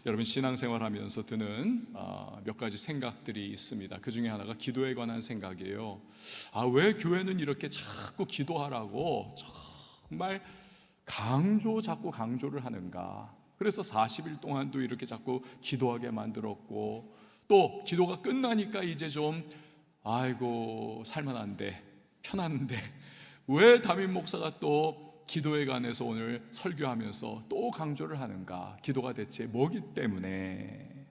여러분, 신앙생활하면서 드는 몇 가지 생각들이 있습니다. 그 중에 하나가 기도에 관한 생각이에요. 왜 교회는 이렇게 자꾸 기도하라고 정말 자꾸 강조를 하는가? 그래서 40일 동안도 이렇게 자꾸 기도하게 만들었고, 또 기도가 끝나니까 이제 좀 살만한데, 편한데 왜 담임 목사가 또 기도에 관해서 오늘 설교하면서 또 강조를 하는가? 기도가 대체 뭐기 때문에?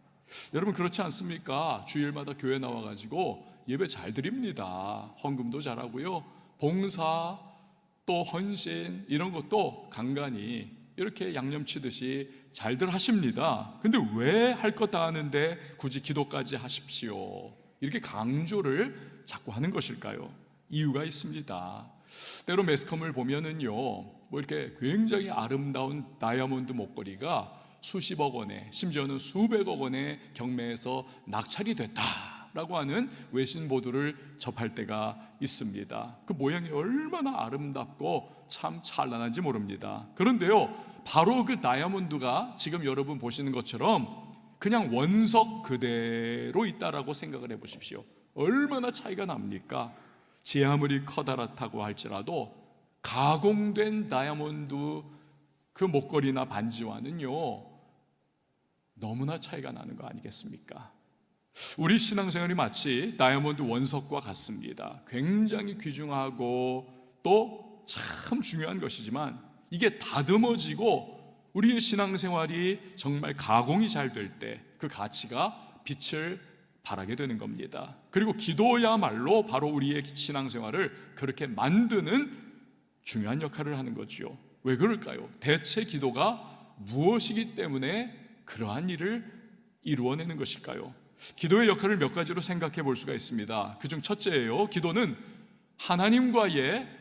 여러분, 그렇지 않습니까? 주일마다 교회 나와가지고 예배 잘 드립니다. 헌금도 잘하고요, 봉사 또 헌신 이런 것도 간간히 이렇게 양념치듯이 잘들 하십니다. 근데 왜 할 것 다 하는데 굳이 기도까지 하십시오, 이렇게 강조를 자꾸 하는 것일까요? 이유가 있습니다. 때로 매스컴을 보면은요, 이렇게 굉장히 아름다운 다이아몬드 목걸이가 수십억 원에, 심지어는 수백억 원의 경매에서 낙찰이 됐다라고 하는 외신 보도를 접할 때가 있습니다. 그 모양이 얼마나 아름답고 참 찬란한지 모릅니다. 그런데요, 바로 그 다이아몬드가 지금 여러분 보시는 것처럼 그냥 원석 그대로 있다라고 생각을 해보십시오. 얼마나 차이가 납니까? 제 아무리 커다랗다고 할지라도 가공된 다이아몬드 그 목걸이나 반지와는요, 너무나 차이가 나는 거 아니겠습니까? 우리 신앙생활이 마치 다이아몬드 원석과 같습니다. 굉장히 귀중하고 또 참 중요한 것이지만, 이게 다듬어지고 우리의 신앙생활이 정말 가공이 잘 될 때 그 가치가 빛을 발하게 되는 겁니다. 그리고 기도야말로 바로 우리의 신앙생활을 그렇게 만드는 중요한 역할을 하는 거죠. 왜 그럴까요? 대체 기도가 무엇이기 때문에 그러한 일을 이루어내는 것일까요? 기도의 역할을 몇 가지로 생각해 볼 수가 있습니다. 그중 첫째예요, 기도는 하나님과의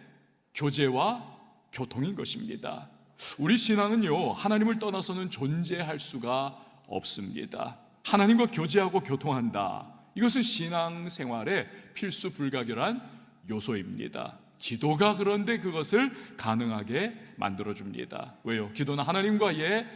교제와 교통인 것입니다. 우리 신앙은요, 하나님을 떠나서는 존재할 수가 없습니다. 하나님과 교제하고 교통한다, 이것은 신앙생활의 필수 불가결한 요소입니다. 기도가 그런데 그것을 가능하게 만들어줍니다. 왜요? 기도는 하나님과의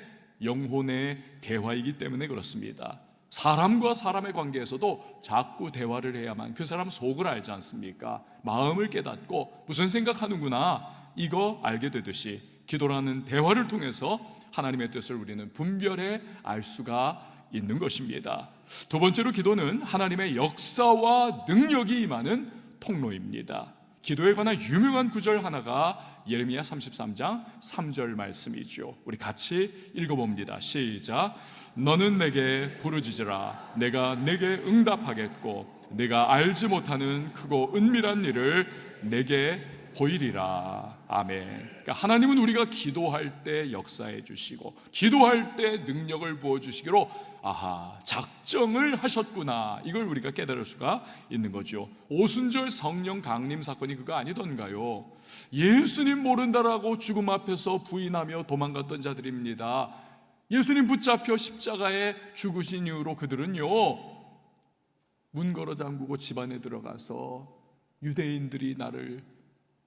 영혼의 대화이기 때문에 그렇습니다. 사람과 사람의 관계에서도 자꾸 대화를 해야만 그 사람 속을 알지 않습니까? 마음을 깨닫고 무슨 생각하는구나, 이거 알게 되듯이 기도라는 대화를 통해서 하나님의 뜻을 우리는 분별해 알 수가 있는 것입니다. 두 번째로, 기도는 하나님의 역사와 능력이 임하는 통로입니다. 기도에 관한 유명한 구절 하나가 예레미야 33장 3절 말씀이죠. 우리 같이 읽어봅니다. 시작. 너는 내게 부르짖으라. 내가 내게 응답하겠고 내가 알지 못하는 크고 은밀한 일을 내게 보이리라. 아멘. 그러니까 하나님은 우리가 기도할 때 역사해 주시고 기도할 때 능력을 부어주시기로 작정을 하셨구나, 이걸 우리가 깨달을 수가 있는 거죠. 오순절 성령 강림 사건이 그거 아니던가요? 예수님 모른다라고 죽음 앞에서 부인하며 도망갔던 자들입니다. 예수님 붙잡혀 십자가에 죽으신 이후로 그들은요, 문 걸어 잠그고 집 안에 들어가서 유대인들이 나를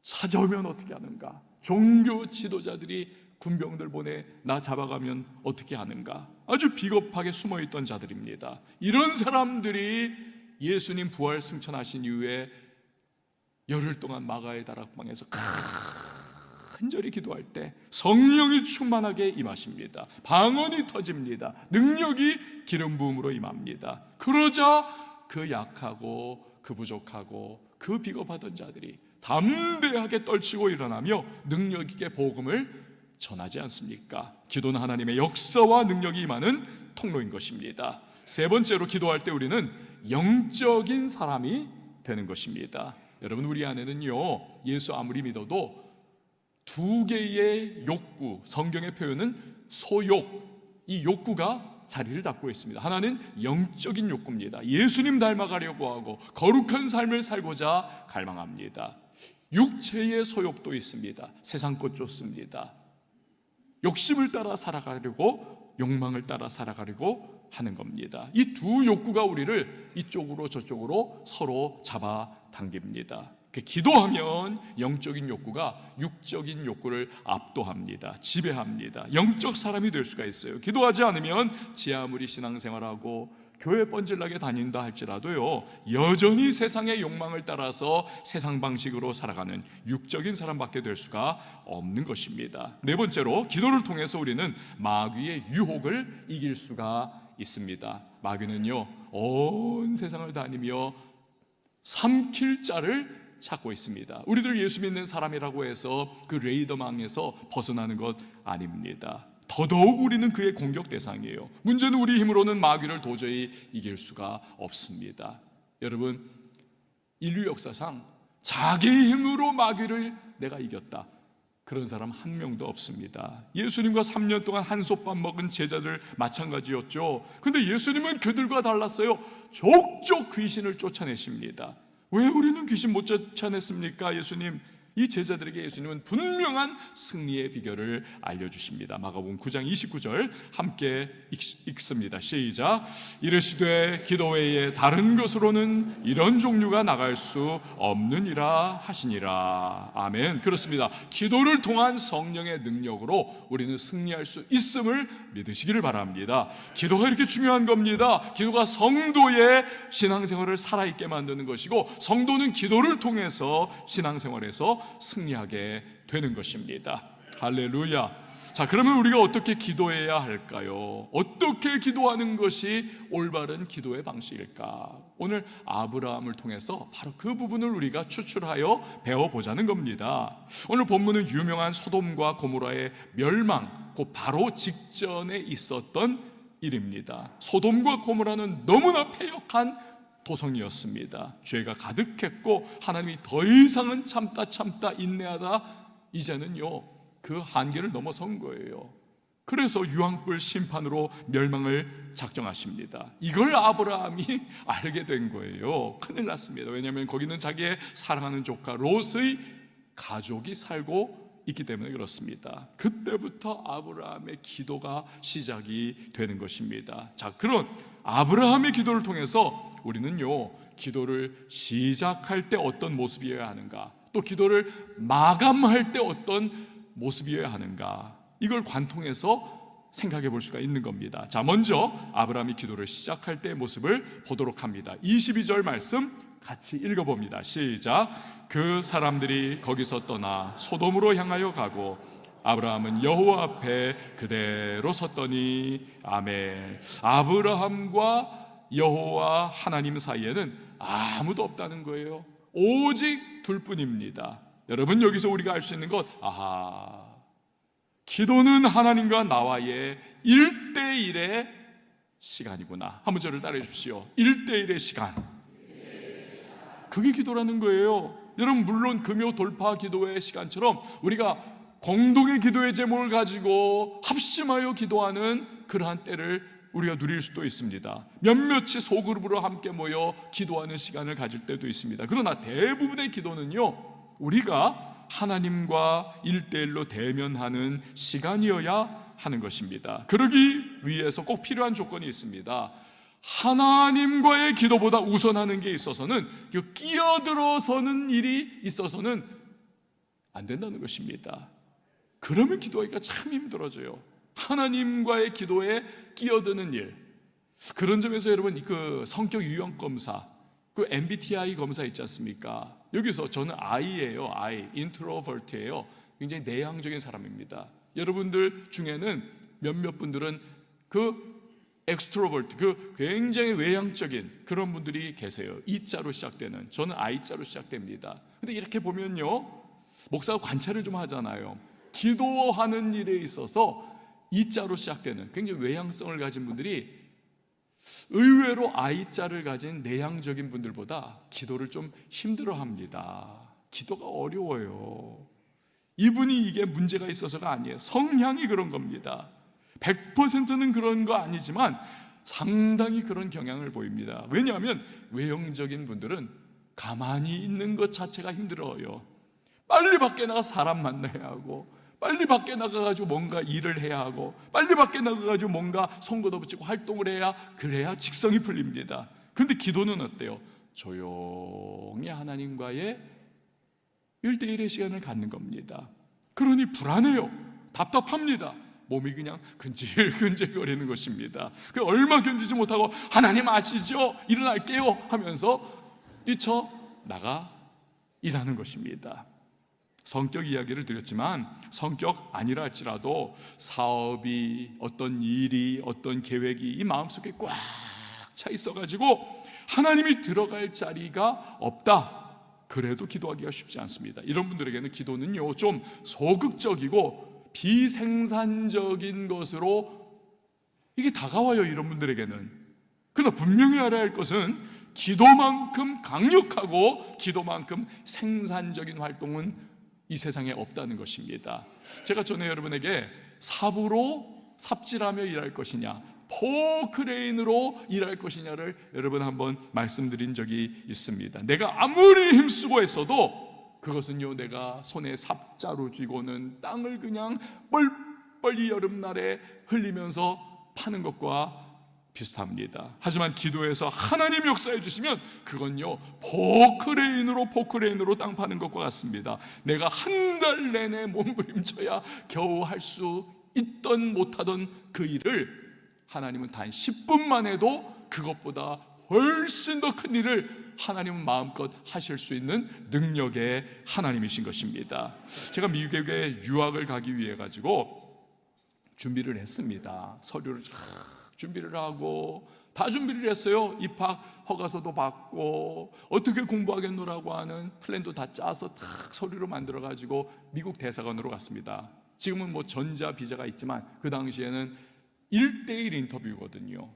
찾아오면 어떻게 하는가, 종교 지도자들이 군병들 보내 나 잡아가면 어떻게 하는가, 아주 비겁하게 숨어있던 자들입니다. 이런 사람들이 예수님 부활 승천하신 이후에 열흘 동안 마가의 다락방에서 간절히 기도할 때 성령이 충만하게 임하십니다. 방언이 터집니다. 능력이 기름 부음으로 임합니다. 그러자 그 약하고 그 부족하고 그 비겁하던 자들이 담대하게 떨치고 일어나며 능력 있게 복음을 전하지 않습니까? 기도는 하나님의 역사와 능력이 임하는 통로인 것입니다. 세 번째로, 기도할 때 우리는 영적인 사람이 되는 것입니다. 여러분, 우리 안에는요, 예수 아무리 믿어도 두 개의 욕구, 성경의 표현은 소욕, 이 욕구가 자리를 잡고 있습니다. 하나는 영적인 욕구입니다. 예수님 닮아가려고 하고 거룩한 삶을 살고자 갈망합니다. 육체의 소욕도 있습니다. 세상 것 쫓습니다. 욕심을 따라 살아가려고, 욕망을 따라 살아가려고 하는 겁니다. 이 두 욕구가 우리를 이쪽으로 저쪽으로 서로 잡아당깁니다. 기도하면 영적인 욕구가 육적인 욕구를 압도합니다. 지배합니다. 영적 사람이 될 수가 있어요. 기도하지 않으면 제 아무리 신앙생활하고 교회 뻔질나게 다닌다 할지라도요, 여전히 세상의 욕망을 따라서 세상 방식으로 살아가는 육적인 사람밖에 될 수가 없는 것입니다. 네 번째로, 기도를 통해서 우리는 마귀의 유혹을 이길 수가 있습니다. 마귀는요, 온 세상을 다니며 삼킬 자를 찾고 있습니다. 우리들 예수 믿는 사람이라고 해서 그 레이더망에서 벗어나는 것 아닙니다. 더더욱 우리는 그의 공격 대상이에요. 문제는 우리 힘으로는 마귀를 도저히 이길 수가 없습니다. 여러분, 인류 역사상 자기 힘으로 마귀를 내가 이겼다, 그런 사람 한 명도 없습니다. 예수님과 3년 동안 한솥밥 먹은 제자들 마찬가지였죠. 그런데 예수님은 그들과 달랐어요. 족족 귀신을 쫓아내십니다. 왜 우리는 귀신 못 쫓아냈습니까? 예수님, 이 제자들에게 예수님은 분명한 승리의 비결을 알려주십니다. 마가복음 9장 29절 함께 읽습니다. 시작. 이르시되 기도 외에 다른 것으로는 이런 종류가 나갈 수 없느니라 하시니라. 아멘. 그렇습니다. 기도를 통한 성령의 능력으로 우리는 승리할 수 있음을 믿으시기를 바랍니다. 기도가 이렇게 중요한 겁니다. 기도가 성도의 신앙생활을 살아있게 만드는 것이고, 성도는 기도를 통해서 신앙생활에서 승리하게 되는 것입니다. 할렐루야. 자, 그러면 우리가 어떻게 기도해야 할까요? 어떻게 기도하는 것이 올바른 기도의 방식일까? 오늘 아브라함을 통해서 바로 그 부분을 우리가 추출하여 배워보자는 겁니다. 오늘 본문은 유명한 소돔과 고모라의 멸망, 그 바로 직전에 있었던 일입니다. 소돔과 고모라는 너무나 패역한 도성이었습니다. 죄가 가득했고 하나님이 더 이상은 참다 인내하다 이제는요, 그 한계를 넘어선 거예요. 그래서 유황불 심판으로 멸망을 작정하십니다. 이걸 아브라함이 알게 된 거예요. 큰일 났습니다. 왜냐하면 거기는 자기의 사랑하는 조카 롯의 가족이 살고 있기 때문에 그렇습니다. 그때부터 아브라함의 기도가 시작이 되는 것입니다. 자, 그런 아브라함의 기도를 통해서 우리는요, 기도를 시작할 때 어떤 모습이어야 하는가, 또 기도를 마감할 때 어떤 모습이어야 하는가, 이걸 관통해서 생각해 볼 수가 있는 겁니다. 자, 먼저 아브라함이 기도를 시작할 때의 모습을 보도록 합니다. 22절 말씀 같이 읽어봅니다. 시작. 그 사람들이 거기서 떠나 소돔으로 향하여 가고 아브라함은 여호와 앞에 그대로 섰더니. 아멘. 아브라함과 여호와 하나님 사이에는 아무도 없다는 거예요. 오직 둘뿐입니다. 여러분, 여기서 우리가 알 수 있는 것, 기도는 하나님과 나와의 1대1의 시간이구나. 한 문절을 따라해 주십시오. 1대1의 시간, 그게 기도라는 거예요. 여러분, 물론 금요 돌파 기도의 시간처럼 우리가 공동의 기도의 제목을 가지고 합심하여 기도하는 그러한 때를 우리가 누릴 수도 있습니다. 몇몇이 소그룹으로 함께 모여 기도하는 시간을 가질 때도 있습니다. 그러나 대부분의 기도는요, 우리가 하나님과 1대1로 대면하는 시간이어야 하는 것입니다. 그러기 위해서 꼭 필요한 조건이 있습니다. 하나님과의 기도보다 우선하는 게 있어서는, 끼어들어서는 일이 있어서는 안 된다는 것입니다. 그러면 기도하기가 참 힘들어져요. 하나님과의 기도에 끼어드는 일. 그런 점에서 여러분, 그 성격 유형 검사, 그 MBTI 검사 있지 않습니까? 여기서 저는 I예요. 인트로버트예요. 굉장히 내향적인 사람입니다. 여러분들 중에는 몇몇 분들은 그 엑스트로버트, 그 굉장히 외향적인 그런 분들이 계세요. E자로 시작되는. 저는 I자로 시작됩니다. 근데 이렇게 보면요, 목사가 관찰을 좀 하잖아요. 기도하는 일에 있어서 E자로 시작되는 굉장히 외향성을 가진 분들이 의외로 I자를 가진 내향적인 분들보다 기도를 좀 힘들어합니다. 기도가 어려워요. 이분이 이게 문제가 있어서가 아니에요. 성향이 그런 겁니다. 100%는 그런 거 아니지만 상당히 그런 경향을 보입니다. 왜냐하면 외형적인 분들은 가만히 있는 것 자체가 힘들어요. 빨리 밖에 나가 사람 만나야 하고, 빨리 밖에 나가가지고 뭔가 일을 해야 하고, 빨리 밖에 나가가지고 뭔가 송곳도 붙이고 활동을 해야, 그래야 직성이 풀립니다. 그런데 기도는 어때요? 조용히 하나님과의 1대1의 시간을 갖는 겁니다. 그러니 불안해요. 답답합니다. 몸이 그냥 근질근질거리는 것입니다. 그 얼마 견디지 못하고 하나님 아시죠? 일어날게요 하면서 뛰쳐나가 일하는 것입니다. 성격 이야기를 드렸지만 성격 아니라 할지라도 사업이, 어떤 일이, 어떤 계획이 이 마음속에 꽉 차 있어가지고 하나님이 들어갈 자리가 없다, 그래도 기도하기가 쉽지 않습니다. 이런 분들에게는 기도는요 좀 소극적이고 비생산적인 것으로 이게 다가와요, 이런 분들에게는. 그러나 분명히 알아야 할 것은 기도만큼 강력하고 기도만큼 생산적인 활동은 이 세상에 없다는 것입니다. 제가 전에 여러분에게 삽으로 삽질하며 일할 것이냐, 포크레인으로 일할 것이냐를 여러분 한번 말씀드린 적이 있습니다. 내가 아무리 힘쓰고 했어도 그것은요, 내가 손에 삽자루 쥐고는 땅을 그냥 뻘뻘 이 여름날에 흘리면서 파는 것과 비슷합니다. 하지만 기도에서 하나님 역사해 주시면 그건요 포크레인으로 땅 파는 것과 같습니다. 내가 한 달 내내 몸부림쳐야 겨우 할 수 있던 못하던 그 일을 하나님은 단 10분 만에도 그것보다 훨씬 더 큰 일을 하나님은 마음껏 하실 수 있는 능력의 하나님이신 것입니다. 제가 미국에 유학을 가기 위해 가지고 준비를 했습니다. 서류를 준비를 하고 다 준비를 했어요. 입학 허가서도 받고 어떻게 공부하겠노라고 하는 플랜도 다 짜서 딱 서류로 만들어 가지고 미국 대사관으로 갔습니다. 지금은 뭐 전자 비자가 있지만 그 당시에는 1대1 인터뷰거든요.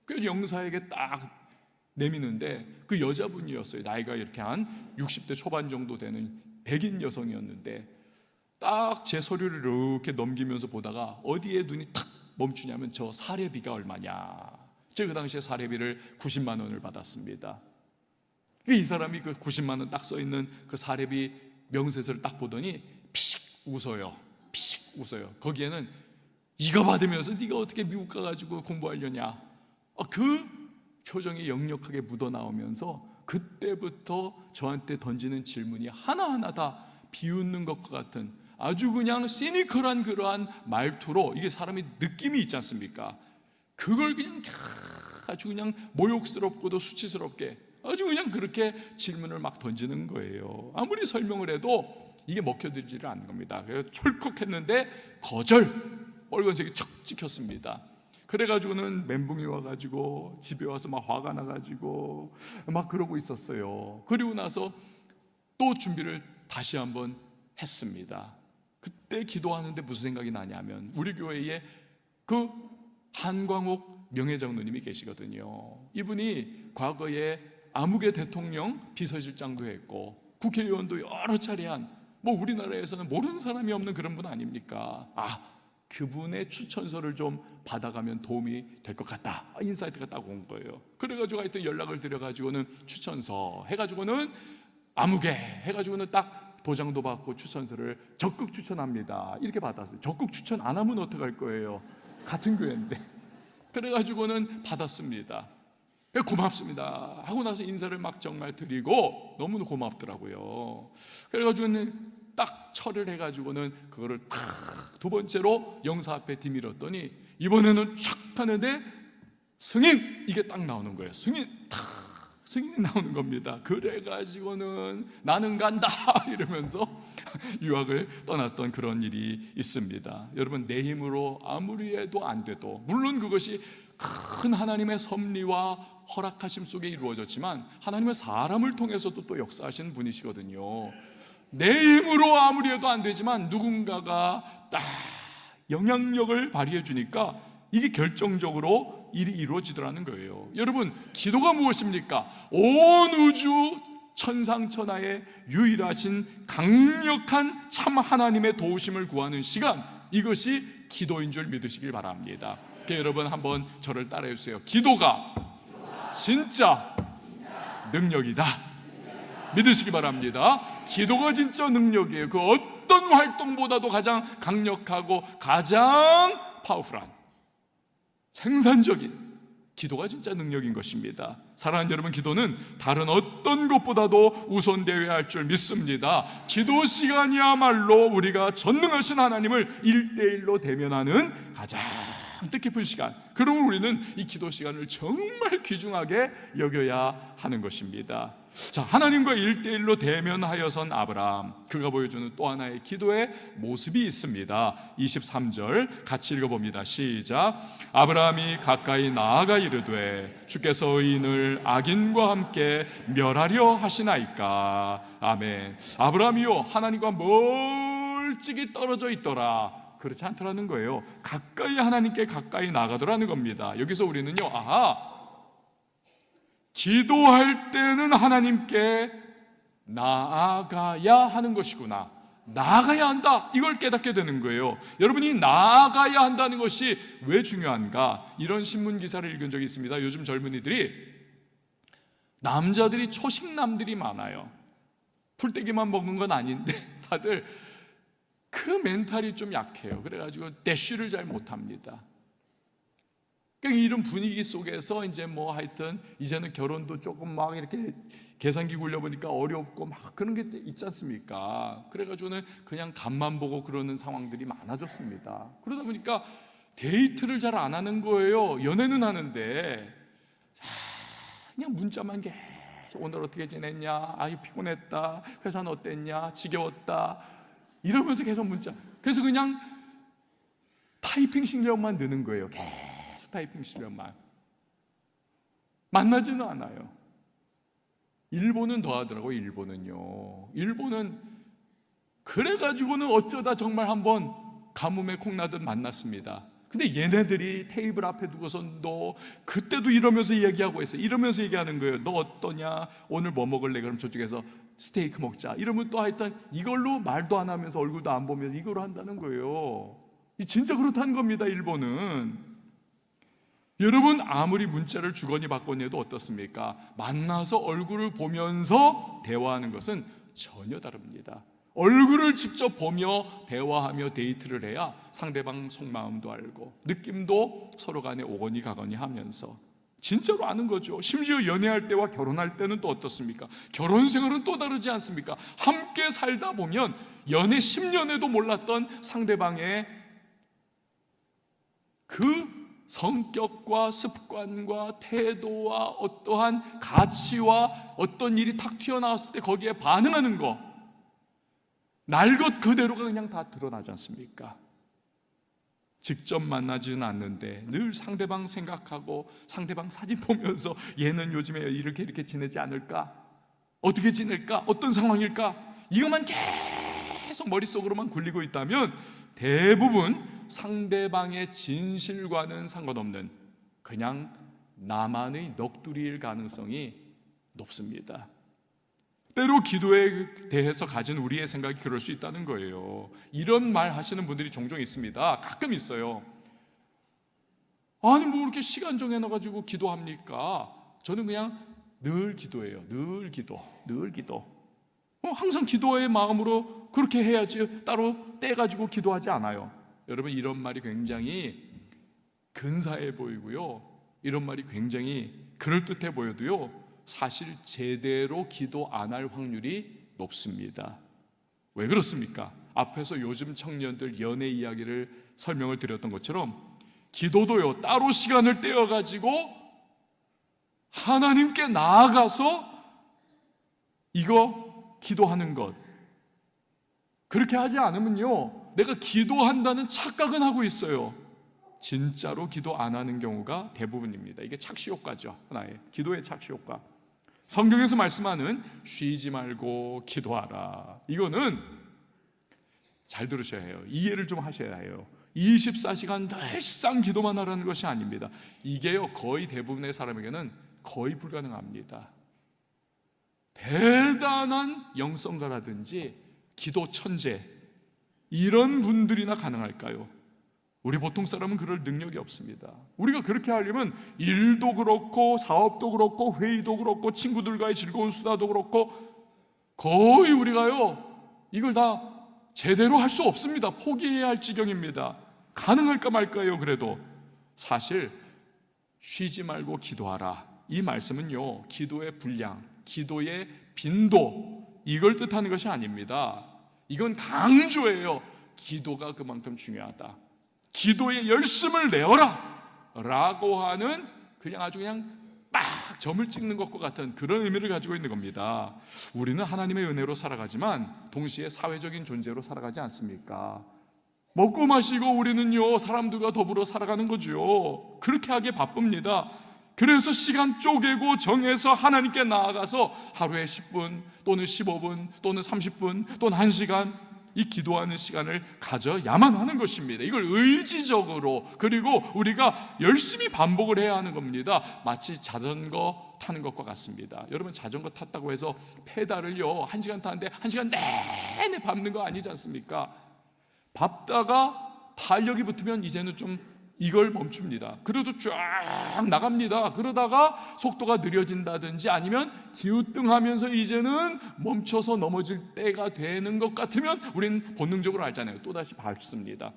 그 영사에게 딱 내미는데 그 여자분이었어요. 나이가 이렇게 한 60대 초반 정도 되는 백인 여성이었는데 딱 제 서류를 이렇게 넘기면서 보다가 어디에 눈이 탁 멈추냐면 저 사례비가 얼마냐. 제가 그 당시에 사례비를 90만 원을 받았습니다. 이 사람이 그 90만 원 딱 써있는 그 사례비 명세서를 딱 보더니 피식 웃어요. 피식 웃어요. 거기에는 이거 받으면서 네가 어떻게 미국 가가지고 공부하려냐, 그 표정이 역력하게 묻어나오면서 그때부터 저한테 던지는 질문이 하나하나 다 비웃는 것과 같은 아주 그냥 시니컬한 그러한 말투로, 이게 사람이 느낌이 있지 않습니까? 그걸 그냥 아주 그냥 모욕스럽고도 수치스럽게 아주 그냥 그렇게 질문을 막 던지는 거예요. 아무리 설명을 해도 이게 먹혀들지를 않는 겁니다. 그래서 철컥했는데 거절, 빨간색이 척 찍혔습니다. 그래가지고는 멘붕이 와가지고 집에 와서 막 화가 나가지고 막 그러고 있었어요. 그리고 나서 또 준비를 다시 한번 했습니다. 그때 기도하는데 무슨 생각이 나냐면 우리 교회에 그 한광옥 명예장로님이 계시거든요. 이분이 과거에 아무개 대통령 비서실장도 했고 국회의원도 여러 차례 한, 뭐 우리나라에서는 모르는 사람이 없는 그런 분 아닙니까? 그분의 추천서를 좀 받아가면 도움이 될 것 같다, 인사이트가 딱 온 거예요. 그래가지고 하여튼 연락을 드려가지고는 추천서 해가지고는 아무개 해가지고는 딱 도장도 받고 추천서를 적극 추천합니다 이렇게 받았어요. 적극 추천 안 하면 어떡할 거예요? 같은 교회인데. 그래가지고는 받았습니다. 고맙습니다 하고 나서 인사를 막 정말 드리고 너무 고맙더라고요. 그래가지고는 딱 철을 해가지고는 그거를 탁 두 번째로 영사 앞에 디밀었더니 이번에는 촥 하는데 승인, 이게 딱 나오는 거예요. 승인이 나오는 겁니다. 그래가지고는 나는 간다 이러면서 유학을 떠났던 그런 일이 있습니다. 여러분, 내 힘으로 아무리 해도 안 돼도, 물론 그것이 큰 하나님의 섭리와 허락하심 속에 이루어졌지만 하나님은 사람을 통해서도 또 역사하시는 분이시거든요. 내 힘으로 아무리 해도 안 되지만 누군가가 딱 영향력을 발휘해 주니까 이게 결정적으로 일이 이루어지더라는 거예요. 여러분, 기도가 무엇입니까? 온 우주 천상천하의 유일하신 강력한 참 하나님의 도우심을 구하는 시간, 이것이 기도인 줄 믿으시길 바랍니다. 그러니까 여러분 한번 저를 따라해 주세요. 기도가 진짜 능력이다. 믿으시기 바랍니다. 기도가 진짜 능력이에요. 그 어떤 활동보다도 가장 강력하고 가장 파워풀한, 생산적인 기도가 진짜 능력인 것입니다. 사랑하는 여러분, 기도는 다른 어떤 것보다도 우선되어야 할 줄 믿습니다. 기도 시간이야말로 우리가 전능하신 하나님을 1대1로 대면하는 가장 뜻깊은 시간. 그러면 우리는 이 기도 시간을 정말 귀중하게 여겨야 하는 것입니다. 자, 하나님과 1대1로 대면하여선 아브라함, 그가 보여주는 또 하나의 기도의 모습이 있습니다. 23절 같이 읽어봅니다. 시작. 아브라함이 가까이 나아가 이르되 주께서 의인을 악인과 함께 멸하려 하시나이까. 아멘. 아브라함이요, 하나님과 멀찍이 떨어져 있더라. 그렇지 않더라는 거예요. 가까이, 하나님께 가까이 나가더라는 겁니다. 여기서 우리는요, 기도할 때는 하나님께 나아가야 하는 것이구나, 나아가야 한다, 이걸 깨닫게 되는 거예요. 여러분이 나아가야 한다는 것이 왜 중요한가? 이런 신문 기사를 읽은 적이 있습니다. 요즘 젊은이들이, 남자들이 초식남들이 많아요. 풀떼기만 먹은 건 아닌데 다들 그 멘탈이 좀 약해요. 그래가지고 대쉬를 잘 못합니다. 그러니까 이런 분위기 속에서 이제 뭐 하여튼 이제는 결혼도 조금 막 이렇게 계산기 굴려보니까 어렵고 막 그런 게 있지 않습니까? 그래가지고는 그냥 간만 보고 그러는 상황들이 많아졌습니다. 그러다 보니까 데이트를 잘 안 하는 거예요. 연애는 하는데 그냥 문자만 계속, 오늘 어떻게 지냈냐, 아이 피곤했다, 회사는 어땠냐, 지겨웠다, 이러면서 계속 문자. 그래서 그냥 타이핑 실력만 느는 거예요. 계속 타이핑 실력만. 만나지는 않아요. 일본은 더 하더라고요. 일본은 그래가지고는 어쩌다 정말 한번 가뭄에 콩나듯 만났습니다. 근데 얘네들이 테이블 앞에 두고선도 그때도 이러면서 얘기하고 있어요. 이러면서 얘기하는 거예요. 너 어떠냐? 오늘 뭐 먹을래? 그럼 저쪽에서 스테이크 먹자. 이러면 또 하여튼 이걸로 말도 안 하면서 얼굴도 안 보면서 이걸로 한다는 거예요. 진짜 그렇다는 겁니다. 일본은. 여러분, 아무리 문자를 주거니 받거니 해도 어떻습니까? 만나서 얼굴을 보면서 대화하는 것은 전혀 다릅니다. 얼굴을 직접 보며 대화하며 데이트를 해야 상대방 속마음도 알고 느낌도 서로 간에 오거니 가거니 하면서 진짜로 아는 거죠. 심지어 연애할 때와 결혼할 때는 또 어떻습니까? 결혼 생활은 또 다르지 않습니까? 함께 살다 보면 연애 10년에도 몰랐던 상대방의 그 성격과 습관과 태도와 어떠한 가치와 어떤 일이 탁 튀어나왔을 때 거기에 반응하는 거, 날 것 그대로가 그냥 다 드러나지 않습니까? 직접 만나지는 않는데 늘 상대방 생각하고 상대방 사진 보면서 얘는 요즘에 이렇게 지내지 않을까? 어떻게 지낼까? 어떤 상황일까? 이것만 계속 머릿속으로만 굴리고 있다면 대부분 상대방의 진실과는 상관없는 그냥 나만의 넋두리일 가능성이 높습니다. 때로 기도에 대해서 가진 우리의 생각이 그럴 수 있다는 거예요. 이런 말 하시는 분들이 종종 있습니다. 가끔 있어요. 아니 뭐 이렇게 시간 정해놔가지고 기도합니까? 저는 그냥 늘 기도해요. 늘 기도. 항상 기도의 마음으로 그렇게 해야지 따로 떼가지고 기도하지 않아요. 여러분, 이런 말이 굉장히 근사해 보이고요, 이런 말이 굉장히 그럴듯해 보여도요, 사실 제대로 기도 안 할 확률이 높습니다. 왜 그렇습니까? 앞에서 요즘 청년들 연애 이야기를 설명을 드렸던 것처럼 기도도요, 따로 시간을 떼어가지고 하나님께 나아가서 이거 기도하는 것, 그렇게 하지 않으면요, 내가 기도한다는 착각은 하고 있어요. 진짜로 기도 안 하는 경우가 대부분입니다. 이게 착시효과죠. 하나의 기도의 착시효과. 성경에서 말씀하는 쉬지 말고 기도하라, 이거는 잘 들으셔야 해요. 이해를 좀 하셔야 해요. 24시간 늘상 기도만 하라는 것이 아닙니다. 이게요, 거의 대부분의 사람에게는 거의 불가능합니다. 대단한 영성가라든지 기도 천재, 이런 분들이나 가능할까요? 우리 보통 사람은 그럴 능력이 없습니다. 우리가 그렇게 하려면 일도 그렇고 사업도 그렇고 회의도 그렇고 친구들과의 즐거운 수다도 그렇고 거의 우리가요, 이걸 다 제대로 할 수 없습니다. 포기해야 할 지경입니다. 가능할까 말까요? 그래도 사실 쉬지 말고 기도하라. 이 말씀은요, 기도의 분량, 기도의 빈도, 이걸 뜻하는 것이 아닙니다. 이건 강조예요. 기도가 그만큼 중요하다. 기도에 열심을 내어라 라고 하는, 그냥 아주 그냥 딱 점을 찍는 것과 같은 그런 의미를 가지고 있는 겁니다. 우리는 하나님의 은혜로 살아가지만 동시에 사회적인 존재로 살아가지 않습니까? 먹고 마시고 우리는요, 사람들과 더불어 살아가는 거죠. 그렇게 하기에 바쁩니다. 그래서 시간 쪼개고 정해서 하나님께 나아가서 하루에 10분 또는 15분 또는 30분 또는 1시간 이 기도하는 시간을 가져야만 하는 것입니다. 이걸 의지적으로, 그리고 우리가 열심히 반복을 해야 하는 겁니다. 마치 자전거 타는 것과 같습니다. 여러분, 자전거 탔다고 해서 페달을요 1시간 타는데 1시간 내내 밟는 거 아니지 않습니까? 밟다가 탄력이 붙으면 이제는 좀 이걸 멈춥니다. 그래도 쫙 나갑니다. 그러다가 속도가 느려진다든지 아니면 기우뚱하면서 이제는 멈춰서 넘어질 때가 되는 것 같으면 우리는 본능적으로 알잖아요. 또다시 밟습니다.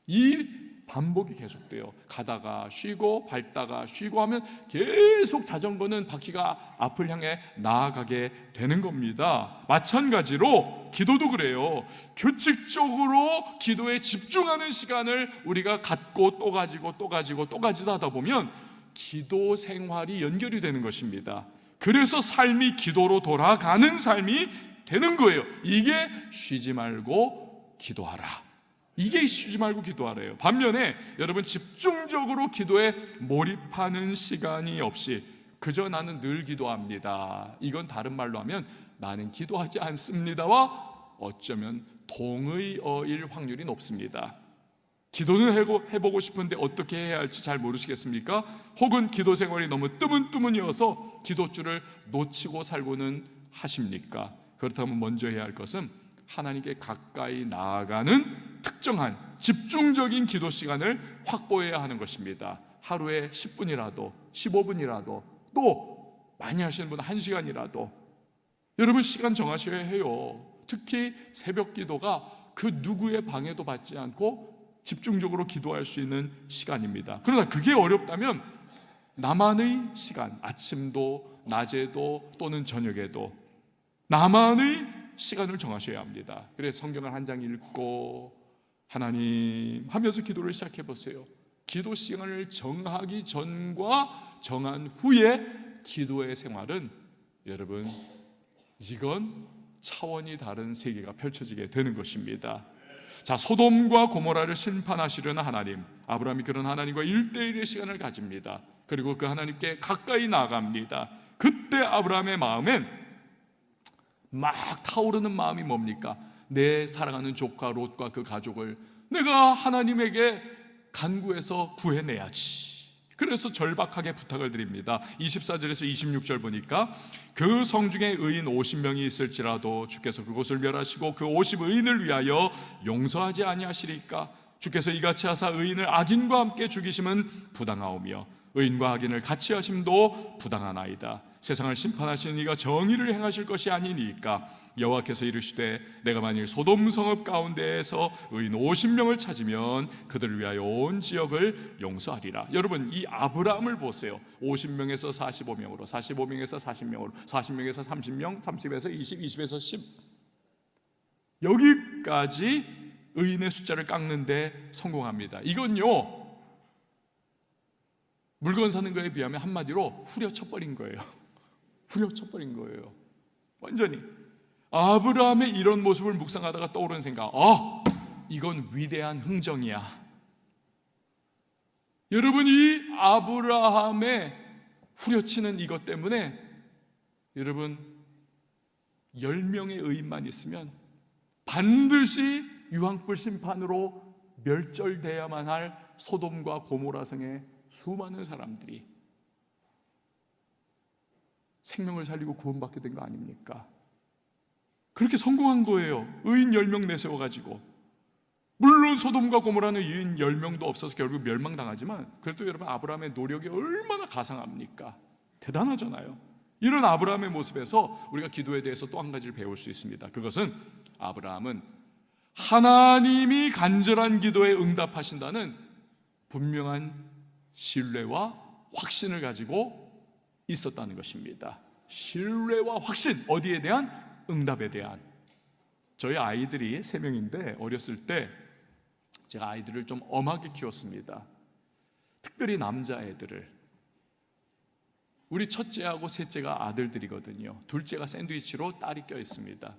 이 반복이 계속돼요. 가다가 쉬고 밟다가 쉬고 하면 계속 자전거는 바퀴가 앞을 향해 나아가게 되는 겁니다. 마찬가지로 기도도 그래요. 규칙적으로 기도에 집중하는 시간을 우리가 갖고 또 가지고 또 가지고 또 가지고 하다 보면 기도 생활이 연결이 되는 것입니다. 그래서 삶이 기도로 돌아가는 삶이 되는 거예요. 이게 쉬지 말고 기도하라. 이게 쉬지 말고 기도하래요. 반면에 여러분, 집중적으로 기도에 몰입하는 시간이 없이 그저 나는 늘 기도합니다, 이건 다른 말로 하면 나는 기도하지 않습니다와 어쩌면 동의어일 확률이 높습니다. 기도는 해보고 싶은데 어떻게 해야 할지 잘 모르시겠습니까? 혹은 기도 생활이 너무 뜨문뜨문이어서 기도줄을 놓치고 살고는 하십니까? 그렇다면 먼저 해야 할 것은 하나님께 가까이 나아가는 특정한 집중적인 기도 시간을 확보해야 하는 것입니다. 하루에 10분이라도 15분이라도, 또 많이 하시는 분은 1시간이라도 여러분 시간 정하셔야 해요. 특히 새벽 기도가 그 누구의 방해도 받지 않고 집중적으로 기도할 수 있는 시간입니다. 그러나 그게 어렵다면 나만의 시간, 아침도 낮에도 또는 저녁에도 나만의 시간을 정하셔야 합니다. 그래서 성경을 한 장 읽고 하나님 하면서 기도를 시작해 보세요. 기도 시간을 정하기 전과 정한 후에 기도의 생활은 여러분, 이건 차원이 다른 세계가 펼쳐지게 되는 것입니다. 자, 소돔과 고모라를 심판하시려는 하나님, 아브라함이 그런 하나님과 1대1의 시간을 가집니다. 그리고 그 하나님께 가까이 나갑니다. 그때 아브라함의 마음엔 막 타오르는 마음이 뭡니까? 내 사랑하는 조카 롯과 그 가족을 내가 하나님에게 간구해서 구해내야지. 그래서 절박하게 부탁을 드립니다. 24절에서 26절 보니까 그 성중에 의인 50명이 있을지라도 주께서 그곳을 멸하시고 그 50의인을 위하여 용서하지 아니하시리까? 주께서 이같이 하사 의인을 악인과 함께 죽이심은 부당하오며 의인과 악인을 같이 하심도 부당하나이다. 세상을 심판하시는 이가 정의를 행하실 것이 아니니까 여호와께서 이르시되 내가 만일 소돔 성읍 가운데에서 의인 50명을 찾으면 그들을 위하여 온 지역을 용서하리라. 여러분, 이 아브라함을 보세요. 50명에서 45명으로, 45명에서 40명으로, 40명에서 30명, 30에서 20, 20에서 10, 여기까지 의인의 숫자를 깎는데 성공합니다. 이건요, 물건 사는 거에 비하면 한마디로 후려쳐버린 거예요. 후려쳐버린 거예요. 완전히. 아브라함의 이런 모습을 묵상하다가 떠오르는 생각, 이건 위대한 흥정이야. 여러분, 이 아브라함의 후려치는 이것 때문에 여러분 10명의 의인만 있으면 반드시 유황불 심판으로 멸절돼야만 할 소돔과 고모라 성의 수많은 사람들이 생명을 살리고 구원받게 된 거 아닙니까? 그렇게 성공한 거예요. 의인 10명 내세워가지고. 물론 소돔과 고모라는 의인 10명도 없어서 결국 멸망당하지만 그래도 여러분, 아브라함의 노력이 얼마나 가상합니까? 대단하잖아요. 이런 아브라함의 모습에서 우리가 기도에 대해서 또 한 가지를 배울 수 있습니다. 그것은 아브라함은 하나님이 간절한 기도에 응답하신다는 분명한 신뢰와 확신을 가지고 있었다는 것입니다. 신뢰와 확신, 어디에 대한? 응답에 대한. 저희 아이들이 3명인데 어렸을 때 제가 아이들을 좀 엄하게 키웠습니다. 특별히 남자애들을. 우리 첫째하고 셋째가 아들들이거든요. 둘째가 샌드위치로 딸이 껴있습니다.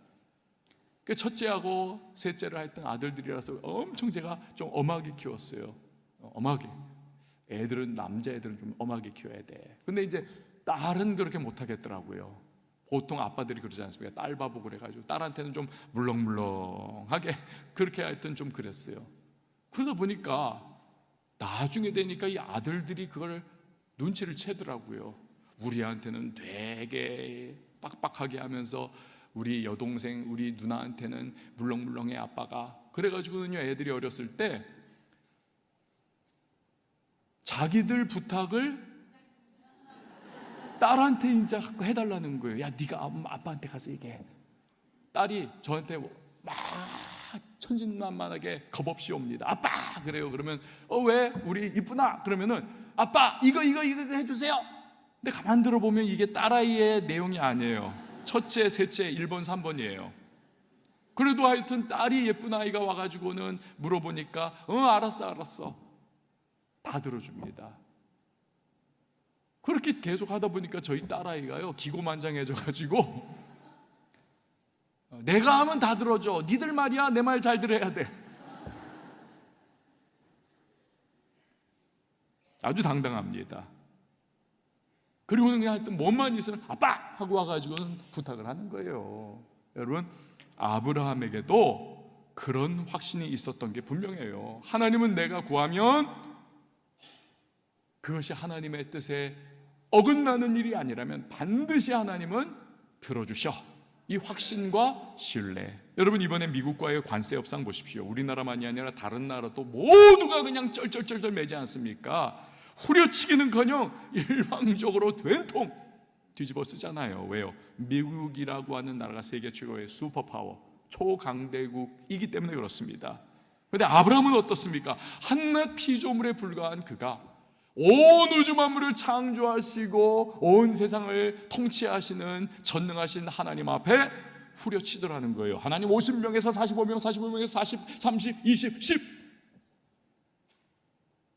그 첫째하고 셋째를 하여튼 아들들이라서 엄청 제가 좀 엄하게 키웠어요. 엄하게. 애들은, 남자애들은 좀 엄하게 키워야 돼. 근데 이제 딸은 그렇게 못하겠더라고요. 보통 아빠들이 그러지 않습니까? 딸 바보 그래가지고 딸한테는 좀 물렁물렁하게 그렇게 하여튼 좀 그랬어요. 그러다 보니까 나중에 되니까 이 아들들이 그걸 눈치를 채더라고요. 우리한테는 되게 빡빡하게 하면서 우리 여동생, 우리 누나한테는 물렁물렁해 아빠가. 그래가지고는요, 애들이 어렸을 때 자기들 부탁을 딸한테 이제 해달라는 거예요. 야, 네가 아빠한테 가서 얘기해. 딸이 저한테 막 천진난만하게 겁없이 옵니다. 아빠! 그래요. 그러면 왜? 우리 이쁘나? 그러면은 아빠 이거 해주세요. 근데 가만 들어보면 이게 딸아이의 내용이 아니에요. 첫째, 셋째, 1번, 3번이에요. 그래도 하여튼 딸이 예쁜 아이가 와가지고는 물어보니까 알았어 다 들어줍니다. 그렇게 계속 하다 보니까 저희 딸아이가요, 기고만장해져가지고 내가 하면 다 들어줘. 니들 말이야, 내 말 잘 들어야 돼. 아주 당당합니다. 그리고는 그냥 하여튼 몸만 있으면 아빠! 하고 와가지고는 부탁을 하는 거예요. 여러분, 아브라함에게도 그런 확신이 있었던 게 분명해요. 하나님은 내가 구하면 그것이 하나님의 뜻에 어긋나는 일이 아니라면 반드시 하나님은 들어주셔. 이 확신과 신뢰. 여러분, 이번에 미국과의 관세 협상 보십시오. 우리나라만이 아니라 다른 나라도 모두가 그냥 쩔쩔쩔쩔 매지 않습니까? 후려치기는커녕 일방적으로 된통 뒤집어 쓰잖아요. 왜요? 미국이라고 하는 나라가 세계 최고의 슈퍼파워, 초강대국이기 때문에 그렇습니다. 그런데 아브라함은 어떻습니까? 한낱 피조물에 불과한 그가 온 우주 만물을 창조하시고 온 세상을 통치하시는 전능하신 하나님 앞에 후려치더라는 거예요. 하나님 50명에서 45명, 45명에서 40, 30, 20, 10.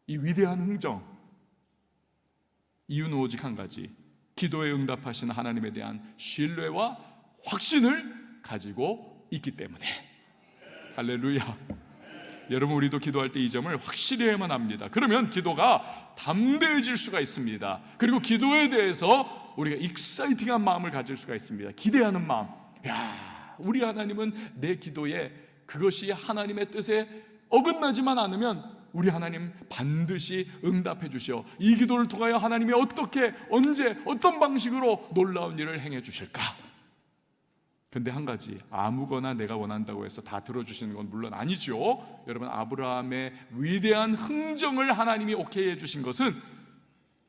이 위대한 흥정, 이유는 오직 한 가지. 기도에 응답하신 하나님에 대한 신뢰와 확신을 가지고 있기 때문에. 할렐루야. 여러분, 우리도 기도할 때 이 점을 확실히 해야만 합니다. 그러면 기도가 담대해질 수가 있습니다. 그리고 기도에 대해서 우리가 익사이팅한 마음을 가질 수가 있습니다. 기대하는 마음. 야, 우리 하나님은 내 기도에 그것이 하나님의 뜻에 어긋나지만 않으면 우리 하나님 반드시 응답해 주시오. 이 기도를 통하여 하나님이 어떻게, 언제, 어떤 방식으로 놀라운 일을 행해 주실까? 근데 한 가지, 아무거나 내가 원한다고 해서 다 들어주시는 건 물론 아니죠. 여러분, 아브라함의 위대한 흥정을 하나님이 오케이 해주신 것은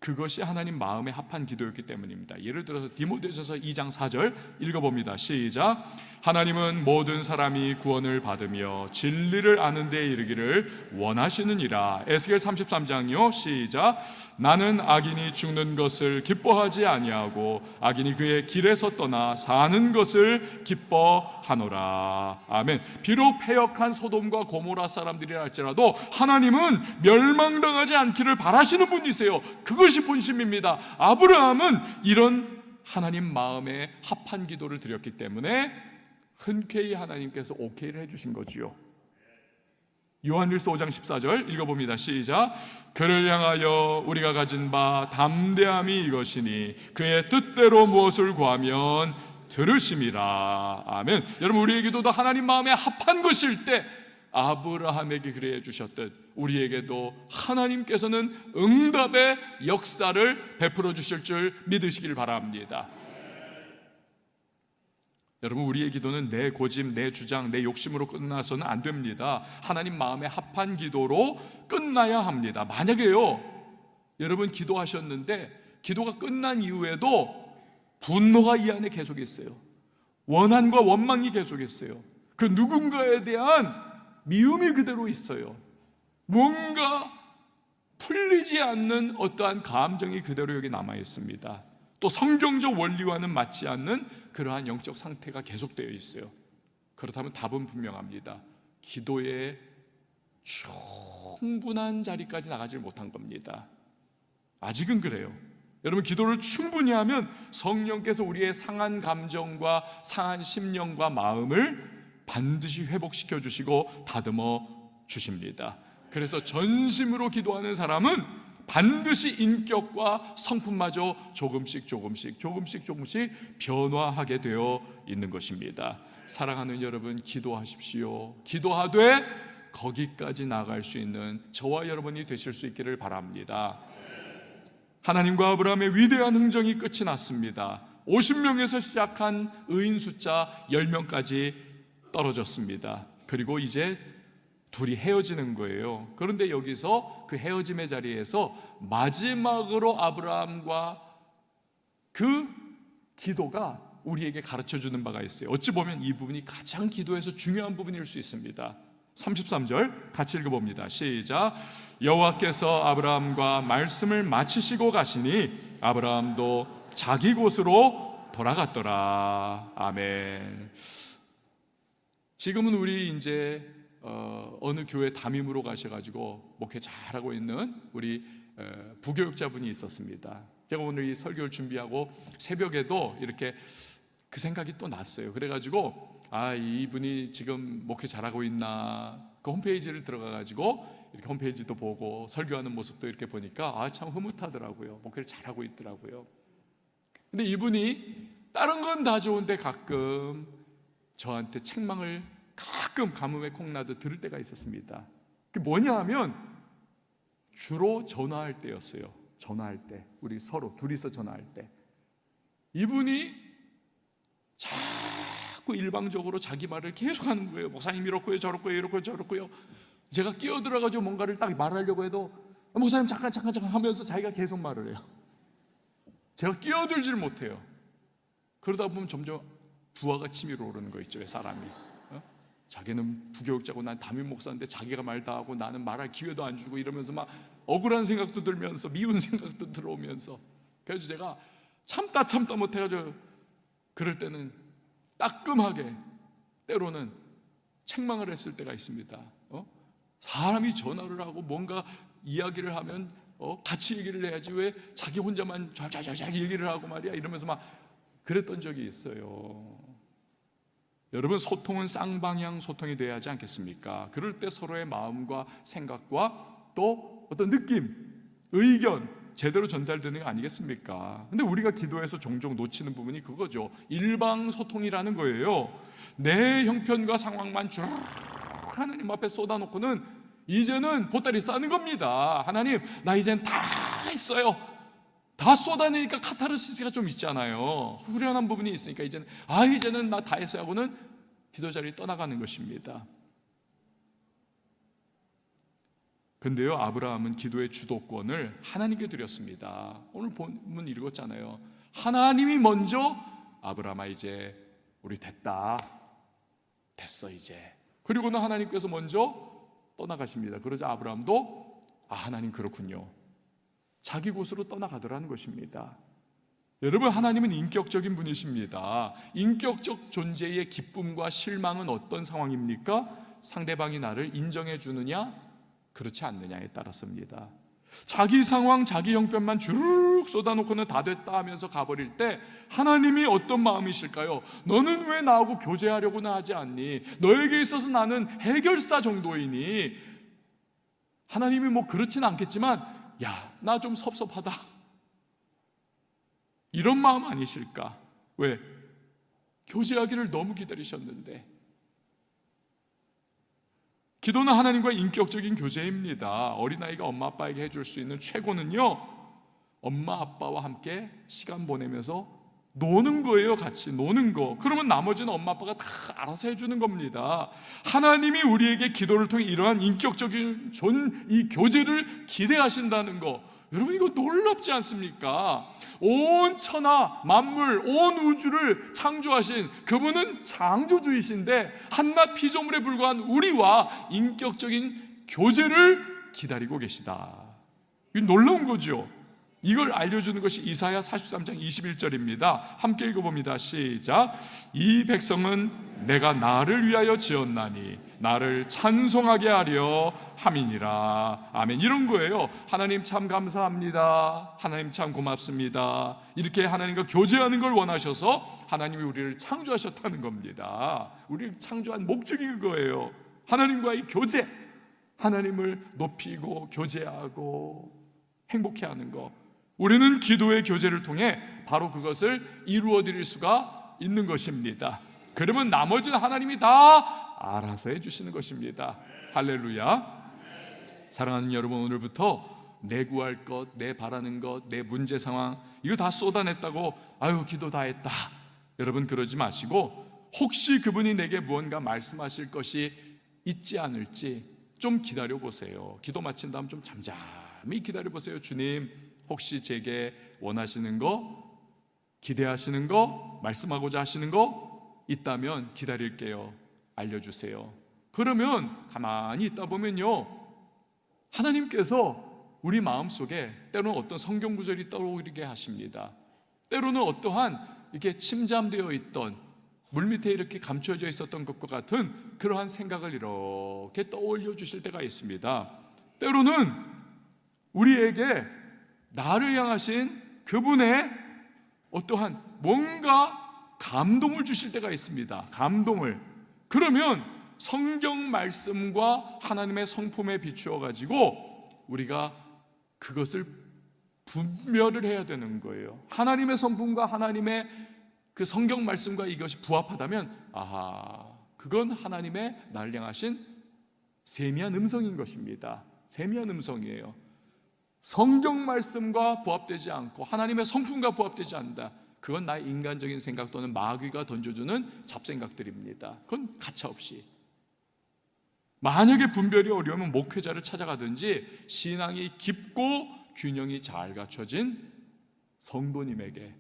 그것이 하나님 마음에 합한 기도였기 때문입니다. 예를 들어서 디모데전서 2장 4절 읽어봅니다. 시작. 하나님은 모든 사람이 구원을 받으며 진리를 아는 데 이르기를 원하시느니라. 에스겔 33장이요. 시작. 나는 악인이 죽는 것을 기뻐하지 아니하고 악인이 그의 길에서 떠나 사는 것을 기뻐하노라. 아멘. 비록 패역한 소돔과 고모라 사람들이라 할지라도 하나님은 멸망당하지 않기를 바라시는 분이세요. 그것이 본심입니다. 아브라함은 이런 하나님 마음에 합한 기도를 드렸기 때문에 흔쾌히 하나님께서 오케이를 해주신 거지요. 요한일서 5장 14절 읽어봅니다. 시작. 그를 향하여 우리가 가진 바 담대함이 이것이니 그의 뜻대로 무엇을 구하면 들으심이라. 아멘. 여러분, 우리의 기도도 하나님 마음에 합한 것일 때 아브라함에게 그래 주셨듯 우리에게도 하나님께서는 응답의 역사를 베풀어 주실 줄 믿으시길 바랍니다. 여러분, 우리의 기도는 내 고집, 내 주장, 내 욕심으로 끝나서는 안 됩니다. 하나님 마음에 합한 기도로 끝나야 합니다. 만약에요, 여러분 기도하셨는데 기도가 끝난 이후에도 분노가 이 안에 계속 있어요. 원한과 원망이 계속 있어요. 그 누군가에 대한 미움이 그대로 있어요. 뭔가 풀리지 않는 어떠한 감정이 그대로 여기 남아 있습니다. 또 성경적 원리와는 맞지 않는 그러한 영적 상태가 계속되어 있어요. 그렇다면 답은 분명합니다. 기도의 충분한 자리까지 나가지 못한 겁니다. 아직은 그래요. 여러분, 기도를 충분히 하면 성령께서 우리의 상한 감정과 상한 심령과 마음을 반드시 회복시켜 주시고 다듬어 주십니다. 그래서 전심으로 기도하는 사람은 반드시 인격과 성품마저 조금씩 변화하게 되어 있는 것입니다. 사랑하는 여러분, 기도하십시오. 기도하되 거기까지 나갈 수 있는 저와 여러분이 되실 수 있기를 바랍니다. 하나님과 아브라함의 위대한 흥정이 끝이 났습니다. 50명에서 시작한 의인 숫자 10명까지 떨어졌습니다. 그리고 이제 둘이 헤어지는 거예요. 그런데 여기서 그 헤어짐의 자리에서 마지막으로 아브라함과 그 기도가 우리에게 가르쳐주는 바가 있어요. 어찌 보면 이 부분이 가장 기도에서 중요한 부분일 수 있습니다. 33절 같이 읽어봅니다. 시작. 여호와께서 아브라함과 말씀을 마치시고 가시니 아브라함도 자기 곳으로 돌아갔더라. 아멘. 지금은 우리 이제 어느 교회 담임으로 가셔가지고 목회 잘하고 있는 우리 부교육자분이 있었습니다. 제가 오늘 이 설교를 준비하고 새벽에도 이렇게 그 생각이 또 났어요. 그래가지고 이분이 지금 목회 잘하고 있나, 그 홈페이지를 들어가가지고 이렇게 홈페이지도 보고 설교하는 모습도 이렇게 보니까 참 흐뭇하더라고요. 목회를 잘하고 있더라고요. 근데 이분이 다른 건 다 좋은데 가끔 저한테 책망을 가끔 가뭄에 콩나듯 들을 때가 있었습니다. 그게 뭐냐 하면 주로 전화할 때였어요. 전화할 때, 우리 서로 둘이서 전화할 때 이분이 자꾸 일방적으로 자기 말을 계속 하는 거예요. 목사님 이렇고요, 저렇고요, 이렇고요, 저렇고요. 제가 끼어들어가지고 뭔가를 딱 말하려고 해도 목사님 잠깐 하면서 자기가 계속 말을 해요. 제가 끼어들질 못해요. 그러다 보면 점점 부하가 치밀어 오르는 거 있죠, 사람이. 자기는 부교육자고 난 담임 목사인데 자기가 말 다 하고 나는 말할 기회도 안 주고 이러면서 막 억울한 생각도 들면서 미운 생각도 들어오면서, 그래서 제가 참다 못해가지고 그럴 때는 따끔하게 때로는 책망을 했을 때가 있습니다. 사람이 전화를 하고 뭔가 이야기를 하면 같이 얘기를 해야지 왜 자기 혼자만 쫙 얘기를 하고 말이야 이러면서 막 그랬던 적이 있어요. 여러분, 소통은 쌍방향 소통이 돼야 하지 않겠습니까? 그럴 때 서로의 마음과 생각과 또 어떤 느낌, 의견 제대로 전달되는 거 아니겠습니까? 근데 우리가 기도에서 종종 놓치는 부분이 그거죠. 일방 소통이라는 거예요. 내 형편과 상황만 쭉 하나님 앞에 쏟아놓고는 이제는 보따리 싸는 겁니다. 하나님, 나 이젠 다 했어요. 다 쏟아내니까 카타르시스가 좀 있잖아요. 후련한 부분이 있으니까 이제는 나 다 했어요 하고는 기도 자리 떠나가는 것입니다. 근데요, 아브라함은 기도의 주도권을 하나님께 드렸습니다. 오늘 본문 읽었잖아요. 하나님이 먼저 아브라함아 이제 우리 됐어 이제. 그리고는 하나님께서 먼저 떠나가십니다. 그러자 아브라함도 하나님 그렇군요. 자기 곳으로 떠나가더라는 것입니다. 여러분, 하나님은 인격적인 분이십니다. 인격적 존재의 기쁨과 실망은 어떤 상황입니까? 상대방이 나를 인정해 주느냐 그렇지 않느냐에 따랐습니다. 자기 상황, 자기 형편만 주르륵 쏟아놓고는 다 됐다 하면서 가버릴 때 하나님이 어떤 마음이실까요? 너는 왜 나하고 교제하려고는 하지 않니? 너에게 있어서 나는 해결사 정도이니. 하나님이 그렇진 않겠지만 나 좀 섭섭하다 이런 마음 아니실까? 왜? 교제하기를 너무 기다리셨는데. 기도는 하나님과 인격적인 교제입니다. 어린아이가 엄마 아빠에게 해줄 수 있는 최고는요, 엄마 아빠와 함께 시간 보내면서 노는 거예요. 같이 노는 거. 그러면 나머지는 엄마 아빠가 다 알아서 해주는 겁니다. 하나님이 우리에게 기도를 통해 이러한 인격적인 이 교제를 기대하신다는 거, 여러분 이거 놀랍지 않습니까? 온 천하 만물, 온 우주를 창조하신 그분은 창조주이신데 한낱 피조물에 불과한 우리와 인격적인 교제를 기다리고 계시다. 이 놀라운 거죠. 이걸 알려주는 것이 이사야 43장 21절입니다. 함께 읽어봅니다. 시작. 이 백성은 내가 나를 위하여 지었나니 나를 찬송하게 하려 함이니라. 아멘. 이런 거예요. 하나님 참 감사합니다. 하나님 참 고맙습니다. 이렇게 하나님과 교제하는 걸 원하셔서 하나님이 우리를 창조하셨다는 겁니다. 우리를 창조한 목적이 그거예요. 하나님과의 교제, 하나님을 높이고 교제하고 행복해하는 것. 우리는 기도의 교제를 통해 바로 그것을 이루어 드릴 수가 있는 것입니다. 그러면 나머지는 하나님이 다 알아서 해주시는 것입니다. 할렐루야. 사랑하는 여러분, 오늘부터 내 구할 것, 내 바라는 것, 내 문제 상황 이거 다 쏟아냈다고 아유 기도 다 했다, 여러분 그러지 마시고 혹시 그분이 내게 무언가 말씀하실 것이 있지 않을지 좀 기다려 보세요. 기도 마친 다음 좀 잠잠히 기다려 보세요. 주님, 혹시 제게 원하시는 거, 기대하시는 거, 말씀하고자 하시는 거 있다면 기다릴게요. 알려주세요. 그러면 가만히 있다 보면요, 하나님께서 우리 마음속에 때로는 어떤 성경 구절이 떠오르게 하십니다. 때로는 어떠한 이렇게 침잠되어 있던 물밑에 이렇게 감춰져 있었던 것과 같은 그러한 생각을 이렇게 떠올려 주실 때가 있습니다. 때로는 우리에게 나를 향하신 그분의 어떠한 뭔가 감동을 주실 때가 있습니다. 감동을. 그러면 성경 말씀과 하나님의 성품에 비추어 가지고 우리가 그것을 분별을 해야 되는 거예요. 하나님의 성품과 하나님의 그 성경 말씀과 이것이 부합하다면 아하, 그건 하나님의 나를 향하신 세미한 음성인 것입니다. 세미한 음성이에요. 성경 말씀과 부합되지 않고 하나님의 성품과 부합되지 않는다, 그건 나의 인간적인 생각 또는 마귀가 던져주는 잡생각들입니다. 그건 가차없이. 만약에 분별이 어려우면 목회자를 찾아가든지 신앙이 깊고 균형이 잘 갖춰진 성도님에게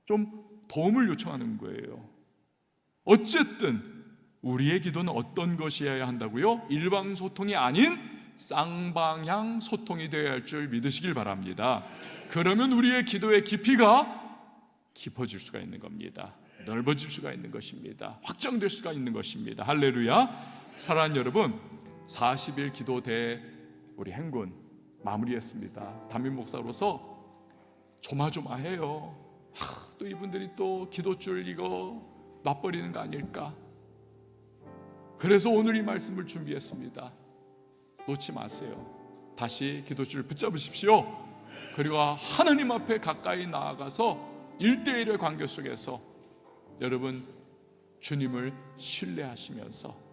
좀 도움을 요청하는 거예요. 어쨌든 우리의 기도는 어떤 것이어야 한다고요? 일방 소통이 아닌 쌍방향 소통이 되어야 할 줄 믿으시길 바랍니다. 그러면 우리의 기도의 깊이가 깊어질 수가 있는 겁니다. 넓어질 수가 있는 것입니다. 확장될 수가 있는 것입니다. 할렐루야. 사랑하는 여러분, 40일 기도대 우리 행군 마무리했습니다. 담임 목사로서 조마조마해요. 또 이분들이 또 기도줄 이거 놔버리는 거 아닐까. 그래서 오늘 이 말씀을 준비했습니다. 놓지 마세요. 다시 기도줄 붙잡으십시오. 그리고 하나님 앞에 가까이 나아가서 1대1의 관계 속에서 여러분 주님을 신뢰하시면서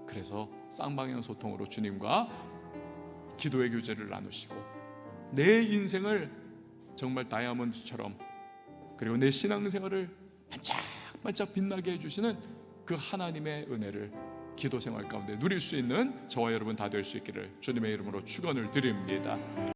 그래서 쌍방향 소통으로 주님과 기도의 교제를 나누시고 내 인생을 정말 다이아몬드처럼 그리고 내 신앙생활을 반짝반짝 빛나게 해주시는 그 하나님의 은혜를 기도 생활 가운데 누릴 수 있는 저와 여러분 다 될 수 있기를 주님의 이름으로 축원을 드립니다.